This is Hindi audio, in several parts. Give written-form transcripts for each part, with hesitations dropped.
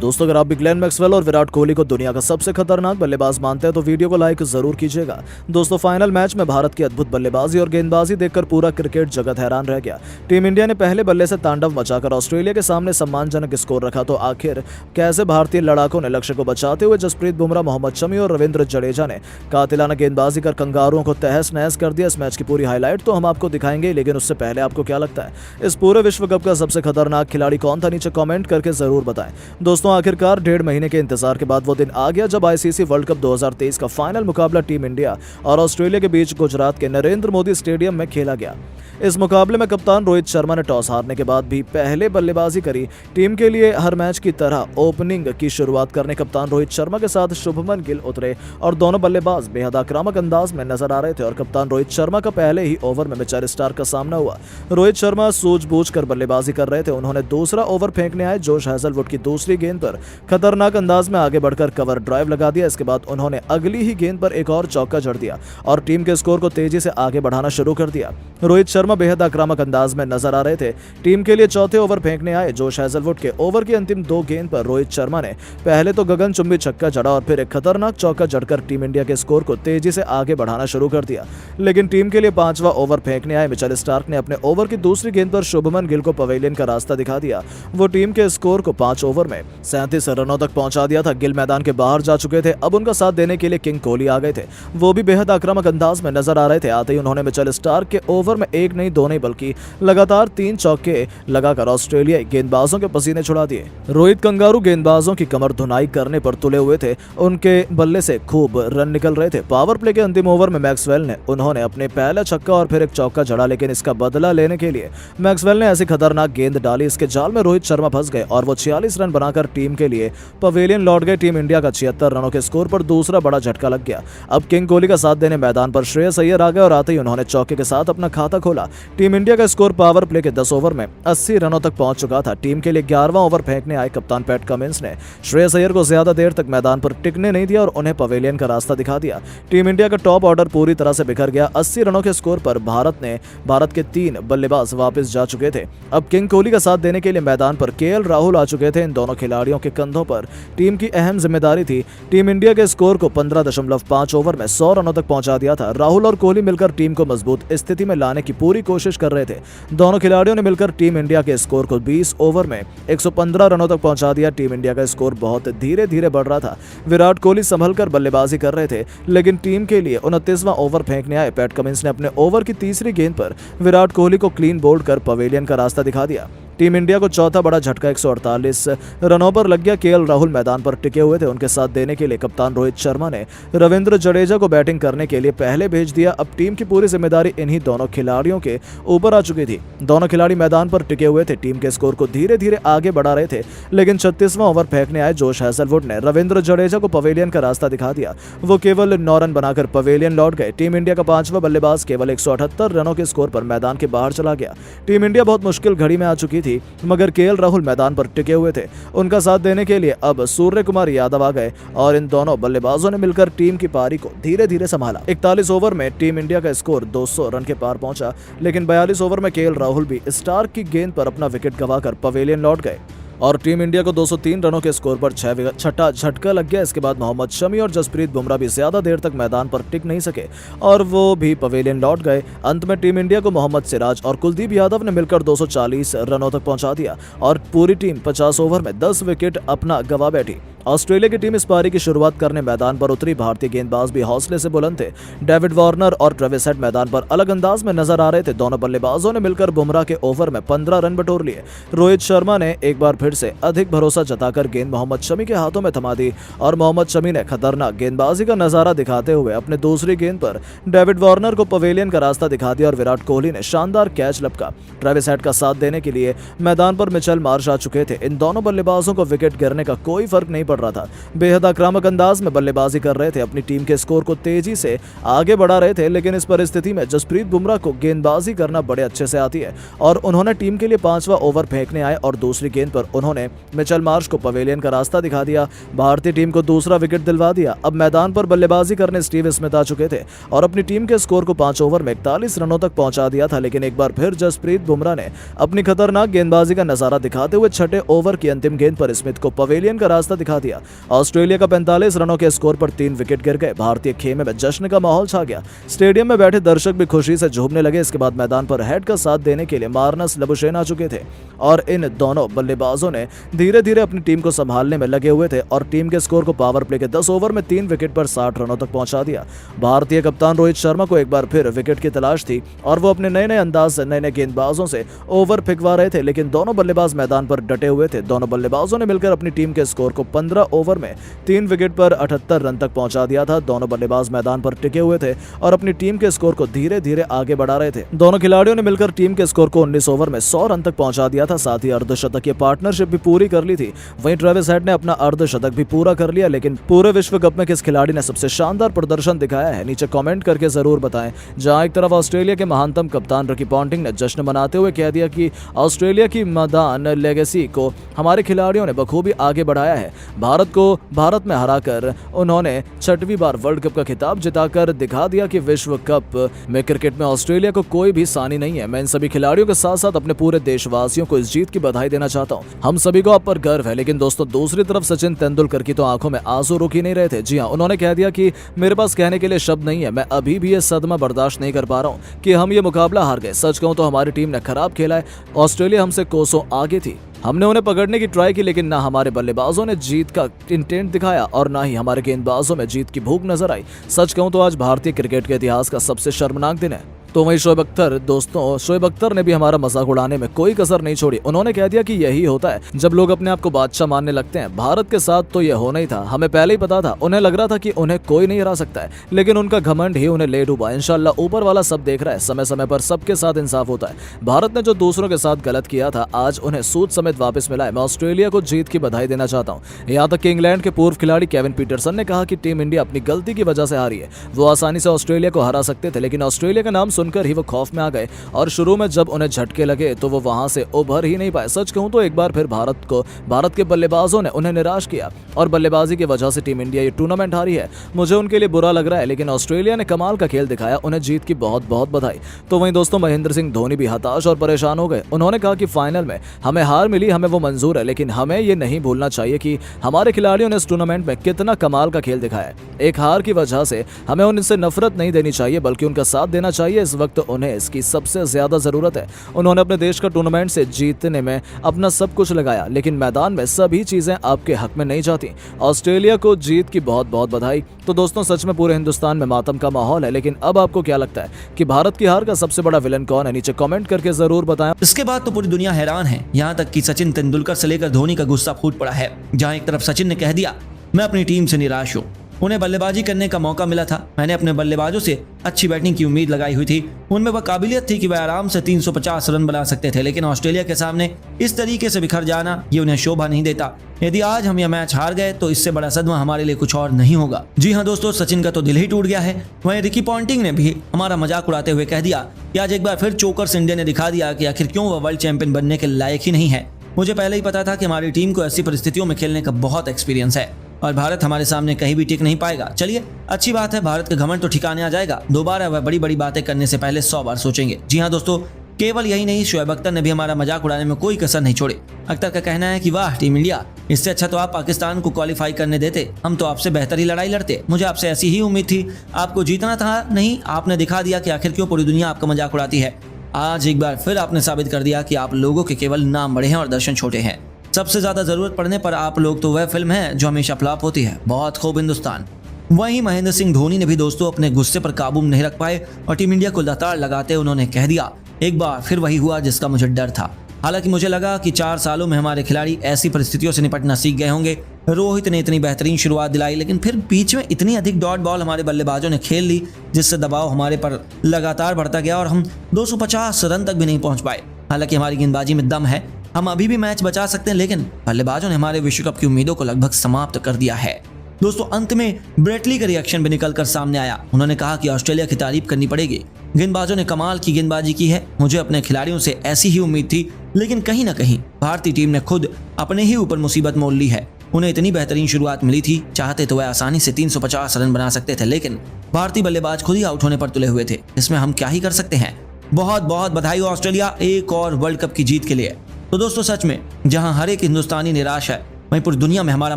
दोस्तों, अगर आप भी ग्लेन मैक्सवेल और विराट कोहली को दुनिया का सबसे खतरनाक बल्लेबाज मानते हैं तो वीडियो को लाइक जरूर कीजिएगा। दोस्तों, फाइनल मैच में भारत की अद्भुत बल्लेबाजी और गेंदबाजी देखकर पूरा क्रिकेट जगत हैरान रह गया। टीम इंडिया ने पहले बल्ले से तांडव मचाकर ऑस्ट्रेलिया के सामने सम्मानजनक स्कोर रखा, तो आखिर कैसे भारतीय लड़ाकों ने लक्ष्य को बचाते हुए जसप्रीत बुमराह, मोहम्मद शमी और रविंद्र जडेजा ने कातिलाना गेंदबाजी कर कंगारुओं को तहस नहस कर दिया। इस मैच की पूरी हाईलाइट तो हम आपको दिखाएंगे, लेकिन उससे पहले आपको क्या लगता है इस पूरे विश्व कप का सबसे खतरनाक खिलाड़ी कौन था? नीचे कमेंट करके जरूर बताएं। दोस्तों, आखिरकार 1.5 महीने के इंतजार के बाद वो दिन आ गया जब आईसीसी वर्ल्ड कप 2023 का फाइनल मुकाबला टीम इंडिया और ऑस्ट्रेलिया के बीच गुजरात के नरेंद्र मोदी स्टेडियम में खेला गया। इस मुकाबले में कप्तान रोहित शर्मा ने टॉस हारने के बाद भी पहले बल्लेबाजी करी। टीम के लिए हर मैच की तरह ओपनिंग की शुरुआत करने कप्तान रोहित शर्मा के साथ शुभमन गिल उतरे और दोनों बल्लेबाज बेहद आक्रामक अंदाज में नजर आ रहे थे और कप्तान रोहित शर्मा का पहले ही ओवर में मिचेल स्टार्क का सामना हुआ। रोहित शर्मा सूझबूझकर बल्लेबाजी कर रहे थे। उन्होंने दूसरा ओवर फेंकने आए जोश हैजलवुड की दूसरी गेंद पर खतरनाक अंदाज में आगे बढ़कर कवर ड्राइव लगा दिया। इसके बाद उन्होंने अगली ही गेंद पर एक और चौका जड़ दिया और टीम के स्कोर को तेजी से आगे बढ़ाना शुरू कर दिया। रोहित शर्मा बेहद आक्रामक अंदाज में नजर आ रहे थे। टीम के लिए चौथे ओवर फेंकने आए जोश हैजलवुड के ओवर की अंतिम 2 गेंद पर रोहित शर्मा ने पहले तो गगनचुंबी छक्का जड़ा और फिर एक खतरनाक चौका जड़कर टीम इंडिया के स्कोर को तेजी से आगे बढ़ाना शुरू कर दिया। लेकिन टीम के लिए 5वां ओवर फेंकने आए मिचेल स्टार्क ने अपने ओवर की दूसरी गेंद पर शुभमन गिल को पवेलियन का रास्ता दिखा दिया। वो टीम के स्कोर को 5 ओवर में 37 रनों तक पहुंचा दिया था। गिल मैदान के बाहर जा चुके थे। अब उनका साथ देने के लिए किंग कोहली आ गए थे। वो भी बेहद आक्रामक अंदाज में नजर आ रहे थे। आते ही उन्होंने मिचेल स्टार्क के ओवर में 1 नहीं 2 नहीं बल्कि लगातार 3 चौके लगाकर ऑस्ट्रेलियाई गेंदबाजों के पसीने छुड़ा दिए। रोहित कंगारू गेंदबाजों की कमर धुनाई करने पर तुले हुए थे। उनके बल्ले से खूब रन निकल रहे थे। पावर प्ले के अंतिम ओवर में मैक्सवेल ने उन्होंने अपने पहला छक्का और फिर एक चौका जड़ा, लेकिन इसका बदला लेने के लिए मैक्सवेल ने ऐसी खतरनाक गेंद डाली, इसके जाल में रोहित शर्मा फंस गए और वो 46 रन बनाकर टीम के लिए पवेलियन लौट गए। टीम इंडिया का 76 रनों के स्कोर पर दूसरा बड़ा झटका लग गया। अब किंग कोहली का साथ देने मैदान पर श्रेयस अय्यर आ गए और आते ही उन्होंने चौके के साथ अपना खाता खोला। टीम इंडिया का स्कोर पावर प्ले के 10 ओवर में 80 रनों तक पहुंच चुका था। टीम के लिए 11वां ओवर फेंकने आए कप्तान पैट कमिंस ने श्रेयस अय्यर को ज्यादा देर तक मैदान पर टिकने नहीं दिया और उन्हें पवेलियन का रास्ता दिखा दिया। टीम इंडिया का टॉप ऑर्डर पूरी तरह से बिखर गया। 80 रनों के स्कोर पर भारत के 3 बल्लेबाज वापस जा चुके थे। अब किंग कोहली का साथ देने के लिए मैदान पर केएल राहुल आ चुके थे। इन दोनों खिलाड़ियों के कंधों पर टीम की अहम जिम्मेदारी थी। टीम इंडिया के स्कोर को 15.5 ओवर में 100 रनों तक पहुंचा दिया था। राहुल और कोहली मिलकर टीम को मजबूत स्थिति में लाने की पूरी कोशिश कर रहे थे। दोनों खिलाड़ियों ने मिलकर टीम इंडिया के स्कोर को 20 ओवर में 115 रनों तक पहुंचा दिया। टीम इंडिया का स्कोर बहुत धीरे धीरे बढ़ रहा था। विराट कोहली संभलकर बल्लेबाजी कर रहे थे, लेकिन टीम के लिए 29वां ओवर फेंकने आए पैट कमिंस ने अपने ओवर की तीसरी गेंद पर विराट कोहली को क्लीन बोल्ड कर पवेलियन का रास्ता दिखा दिया। टीम इंडिया को चौथा बड़ा झटका 148 रनों पर लग गया। केएल राहुल मैदान पर टिके हुए थे। उनके साथ देने के लिए कप्तान रोहित शर्मा ने रविंद्र जडेजा को बैटिंग करने के लिए पहले भेज दिया। अब टीम की पूरी जिम्मेदारी इन्हीं दोनों खिलाड़ियों के ऊपर आ चुकी थी। दोनों खिलाड़ी मैदान पर टिके हुए थे। टीम के स्कोर को धीरे धीरे आगे बढ़ा रहे थे, लेकिन 36वां ओवर फेंकने आए जोश हैजलवुड ने रविंद्र जडेजा को पवेलियन का रास्ता दिखा दिया। वो केवल 9 रन बनाकर पवेलियन लौट गए। टीम इंडिया का 5वां बल्लेबाज केवल 178 रनों के स्कोर पर मैदान के बाहर चला गया। टीम इंडिया बहुत मुश्किल घड़ी में आ चुकी थी, मगर केएल राहुल मैदान पर टिके हुए थे। उनका साथ देने के लिए अब सूर्य कुमार यादव आ गए और इन दोनों बल्लेबाजों ने मिलकर टीम की पारी को धीरे धीरे संभाला। 41 ओवर में टीम इंडिया का स्कोर 200 रन के पार पहुंचा, लेकिन 42 ओवर में केएल राहुल भी स्टार्क की गेंद पर अपना विकेट गंवाकर पवेलियन लौट गए और टीम इंडिया को 203 रनों के स्कोर पर छठा झटका लग गया। इसके बाद मोहम्मद शमी और जसप्रीत बुमराह भी ज्यादा देर तक मैदान पर टिक नहीं सके और वो भी पवेलियन लौट गए। अंत में टीम इंडिया को मोहम्मद सिराज और कुलदीप यादव ने मिलकर 240 रनों तक पहुंचा दिया और पूरी टीम 50 ओवर में 10 विकेट अपना गंवा बैठी। ऑस्ट्रेलिया की टीम इस पारी की शुरुआत करने मैदान पर उतरी। भारतीय गेंदबाज भी हौसले से बुलंद थे। डेविड वार्नर और ट्रेविस हेड मैदान पर अलग अंदाज में नजर आ रहे थे। दोनों बल्लेबाजों ने मिलकर बुमराह के ओवर में 15 रन बटोर लिए। रोहित शर्मा ने एक बार फिर से अधिक भरोसा जताकर गेंद मोहम्मद शमी के हाथों में थमा दी और मोहम्मद शमी ने खतरनाक गेंदबाजी का नजारा दिखाते हुए अपने दूसरी गेंद पर डेविड वार्नर को पवेलियन का रास्ता दिखा दिया और विराट कोहली ने शानदार कैच लपका। ट्रेविस हेड का साथ देने के लिए मैदान पर मिचेल मार्श आ चुके थे। इन दोनों बल्लेबाजों को विकेट गिरने का कोई फर्क नहीं पड़ रहा था। बेहद आक्रामक अंदाज में बल्लेबाजी कर रहे थे, अपनी टीम के स्कोर को तेजी से आगे बढ़ा रहे थे, लेकिन इस परिस्थिति में जसप्रीत बुमराह को गेंदबाजी करना बड़े अच्छे से आती है और उन्होंने टीम के लिए 5वां ओवर फेंकने आए और दूसरी गेंद पर उन्होंने मिचेल मार्श को पवेलियन का रास्ता दिखा दिया। भारतीय टीम को दूसरा विकेट दिलवा दिया। अब मैदान पर बल्लेबाजी करने स्टीव स्मिथ आ चुके थे और अपनी टीम के स्कोर को 5 ओवर में 41 रनों तक पहुंचा दिया था, लेकिन एक बार फिर जसप्रीत बुमराह ने अपनी खतरनाक गेंदबाजी का नजारा दिखाते हुए छठे ओवर की अंतिम गेंद पर स्मिथ को पवेलियन का रास्ता दिखा दिया। ऑस्ट्रेलिया का 45 रनों के स्कोर पर 3 विकेट गिर गए। भारतीय खेमे में जश्न का माहौल छा गया। स्टेडियम में बैठे दर्शक भी खुशी से झूमने लगे। इसके बाद मैदान पर हेड का साथ देने के लिए मार्नस लबुशेन आ चुके थे और इन दोनों बल्लेबाजों ने धीरे धीरे अपनी टीम को संभालने में लगे हुए थे और टीम के स्कोर को पावर प्ले के 10 ओवर में 3 विकेट पर 60 रनों तक पहुंचा दिया। भारतीय कप्तान रोहित शर्मा को एक बार फिर विकेट की तलाश थी और वो अपने नए अंदाज से नए गेंदबाजों से ओवर फेंकवा रहे थे, लेकिन दोनों बल्लेबाज मैदान पर डटे हुए थे। दोनों बल्लेबाजों ने मिलकर अपनी टीम के स्कोर को 15 ओवर में 3 विकेट पर 78 रन तक पहुंचा दिया था। दोनों बल्लेबाज मैदान पर टिके हुए थे और अपनी टीम के स्कोर को धीरे धीरे आगे बढ़ा रहे थे। दोनों खिलाड़ियों ने मिलकर टीम के स्कोर को 19 ओवर में 100 रन तक पहुंचा दिया था। साथ ही अर्धशतकीय पार्टनरशिप भी पूरी कर ली थी। वहीं ट्रेविस हेड ने अपना अर्धशतक भी पूरा कर लिया। लेकिन पूरे विश्व कप में किस खिलाड़ी ने सबसे शानदार प्रदर्शन दिखाया है, नीचे कमेंट करके जरूर बताएं। जहां एक तरफ ऑस्ट्रेलिया के महानतम कप्तान रिकी पॉन्टिंग ने जश्न मनाते हुए कह दिया कि ऑस्ट्रेलिया की मैदान लेगेसी को हमारे खिलाड़ियों ने बखूबी आगे बढ़ाया है। भारत में हराकर उन्होंने 6वीं बार वर्ल्ड कप का खिताब जिताकर दिखा दिया कि विश्व कप में क्रिकेट में ऑस्ट्रेलिया को कोई भी सानी नहीं है। मैं इन सभी खिलाड़ियों के साथ साथ अपने पूरे देशवासियों को इस जीत की बधाई देना चाहता हूं। हम सभी को आप पर गर्व है। लेकिन दोस्तों, दूसरी तरफ सचिन तेंदुलकर की तो आंखों में आंसू रुक ही नहीं रहे थे। जी हां, उन्होंने कह दिया कि मेरे पास कहने के लिए शब्द नहीं है। मैं अभी भी ये सदमा बर्दाश्त नहीं कर पा रहा हूं कि हम ये मुकाबला हार गए। सच कहूं तो हमारी टीम ने खराब खेला है। ऑस्ट्रेलिया हमसे कोसों आगे थी। हमने उन्हें पकड़ने की ट्राई की, लेकिन ना हमारे बल्लेबाजों ने जीत का इंटेंट दिखाया और ना ही हमारे गेंदबाजों में जीत की भूख नजर आई। सच कहूं तो आज भारतीय क्रिकेट के इतिहास का सबसे शर्मनाक दिन है। तो वहीं शोएब अख्तर ने भी हमारा मजाक उड़ाने में कोई कसर नहीं छोड़ी। उन्होंने कह दिया कि यही होता है जब लोग अपने आप को बादशाह मानने लगते हैं। भारत के साथ तो यह होना ही था। हमें पहले ही पता था। उन्हें लग रहा था कि उन्हें कोई नहीं हरा सकता है, लेकिन उनका घमंड ही उन्हें ले डूबा। इंशाल्लाह ऊपर वाला सब देख रहा है। समय समय पर सबके साथ इंसाफ होता है। भारत ने जो दूसरों के साथ गलत किया था, आज उन्हें सूद समेत वापस मिला है। मैं ऑस्ट्रेलिया को जीत की बधाई देना चाहता हूँ। यहाँ तक कि इंग्लैंड के पूर्व खिलाड़ी केविन पीटरसन ने कहा कि टीम इंडिया अपनी गलती की वजह से हारी है। वो आसानी से ऑस्ट्रेलिया को हरा सकते थे, लेकिन ऑस्ट्रेलिया का नाम सुनकर ही वो खौफ में आ गए और शुरू में जब उन्हें झटके लगे तो वो वहां से उभर ही नहीं पाए। सच कहूं तो एक बार फिर भारत के बल्लेबाजों ने उन्हें निराश किया और बल्लेबाजी की वजह से टीम इंडिया ये टूर्नामेंट हारी है। मुझे उनके लिए बुरा लग रहा है, लेकिन ऑस्ट्रेलिया ने कमाल का खेल दिखाया। उन्हें जीत की बहुत बहुत बधाई। तो वहीं दोस्तों, महेंद्र सिंह धोनी भी हताश और परेशान हो गए। उन्होंने कहा कि फाइनल में हमें हार मिली, हमें वो मंजूर है, लेकिन हमें ये नहीं भूलना चाहिए कि हमारे खिलाड़ियों ने इस टूर्नामेंट में कितना कमाल का खेल दिखाया है। एक हार की वजह से हमें उनसे नफरत नहीं देनी चाहिए, बल्कि उनका साथ देना चाहिए। इस वक्त उन्हें इसकी सबसे ज्यादा जरूरत है। उन्होंने अपने देश का टूर्नामेंट से जीतने में अपना सब कुछ लगाया, लेकिन मैदान में सभी चीजें आपके हक में नहीं जाती। ऑस्ट्रेलिया को जीत की बहुत बहुत बधाई। तो दोस्तों, सच में पूरे हिंदुस्तान में मातम का माहौल है, लेकिन अब आपको क्या लगता है कि भारत की हार का सबसे बड़ा विलन कौन है? नीचे कमेंट करके जरूर बताएं। इसके बाद तो पूरी दुनिया हैरान है, यहाँ तक कि सचिन तेंदुलकर से लेकर धोनी का गुस्सा फूट पड़ा है। जहाँ एक तरफ सचिन ने कह दिया, मैं अपनी टीम से निराश हूँ, उन्हें बल्लेबाजी करने का मौका मिला था, मैंने अपने बल्लेबाजों से अच्छी बैटिंग की उम्मीद लगाई हुई थी, उनमें वह काबिलियत थी कि वह आराम से 350 रन बना सकते थे, लेकिन ऑस्ट्रेलिया के सामने इस तरीके से बिखर जाना ये उन्हें शोभा नहीं देता। यदि आज हम यह मैच हार गए तो इससे बड़ा सदमा हमारे लिए कुछ और नहीं होगा। जी हाँ दोस्तों, सचिन का तो दिल ही टूट गया है। वहीं रिकी पॉन्टिंग ने भी हमारा मजाक उड़ाते हुए कह दिया कि आज एक बार फिर चोकर्स इंडिया ने दिखा दिया कि आखिर क्यों वह वर्ल्ड चैंपियन बनने के लायक ही नहीं है। मुझे पहले ही पता था कि हमारी टीम को ऐसी परिस्थितियों में खेलने का बहुत एक्सपीरियंस है और भारत हमारे सामने कहीं भी टिक नहीं पाएगा। चलिए, अच्छी बात है, भारत का घमंड तो ठिकाने आ जाएगा। दोबारा वह बड़ी बड़ी बातें करने से पहले 100 बार सोचेंगे। जी हाँ दोस्तों, केवल यही नहीं, शोएब अख्तर ने भी हमारा मजाक उड़ाने में कोई कसर नहीं छोड़ी। अख्तर का कहना है कि वाह टीम इंडिया, इससे अच्छा तो आप पाकिस्तान को क्वालिफाई करने देते, हम तो आपसे बेहतर ही लड़ाई लड़ते। मुझे आपसे ऐसी ही उम्मीद थी, आपको जीतना था नहीं, आपने दिखा दिया कि आखिर क्यों पूरी दुनिया आपका मजाक उड़ाती है। आज एक बार फिर आपने साबित कर दिया कि आप लोगों के केवल नाम बड़े हैं और दर्शन छोटे हैं। सबसे ज्यादा जरूरत पड़ने पर आप लोग तो वह फिल्म है जो हमेशा फ्लॉप होती है। बहुत खूब हिंदुस्तान। वहीं महेंद्र सिंह धोनी ने भी दोस्तों अपने गुस्से पर काबू नहीं रख पाए और टीम इंडिया को लताड़ लगाते उन्होंने कह दिया, एक बार फिर वही हुआ जिसका मुझे डर था। हालांकि मुझे लगा कि 4 सालों में हमारे खिलाड़ी ऐसी परिस्थितियों से निपटना सीख गए होंगे। रोहित ने इतनी बेहतरीन शुरुआत दिलाई, लेकिन फिर बीच में इतनी अधिक डॉट बॉल हमारे बल्लेबाजों ने खेल ली, जिससे दबाव हमारे पर लगातार बढ़ता गया और हम 250 रन तक भी नहीं पहुंच पाए। हालांकि हमारी गेंदबाजी में दम है, हम अभी भी मैच बचा सकते हैं, लेकिन बल्लेबाजों ने हमारे विश्व कप की उम्मीदों को लगभग समाप्त कर दिया है। दोस्तों, अंत में ब्रेटली का रिएक्शन भी निकलकर सामने आया। उन्होंने कहा कि ऑस्ट्रेलिया की तारीफ करनी पड़ेगी, गेंदबाजों ने कमाल की गेंदबाजी की है। मुझे अपने खिलाड़ियों से ऐसी ही उम्मीद थी, लेकिन कहीं ना कहीं भारतीय टीम ने खुद अपने ही ऊपर मुसीबत मोल ली है। उन्हें इतनी बेहतरीन शुरुआत मिली थी, चाहते तो वह आसानी से 350 रन बना सकते थे, लेकिन भारतीय बल्लेबाज खुद ही आउट होने पर तुले हुए थे। इसमें हम क्या ही कर सकते हैं। बहुत बहुत बधाई हो ऑस्ट्रेलिया एक और वर्ल्ड कप की जीत के लिए। तो दोस्तों, सच में जहां हर एक हिंदुस्तानी निराश है, वहीं पूरी दुनिया में हमारा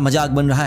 मजाक बन रहा है।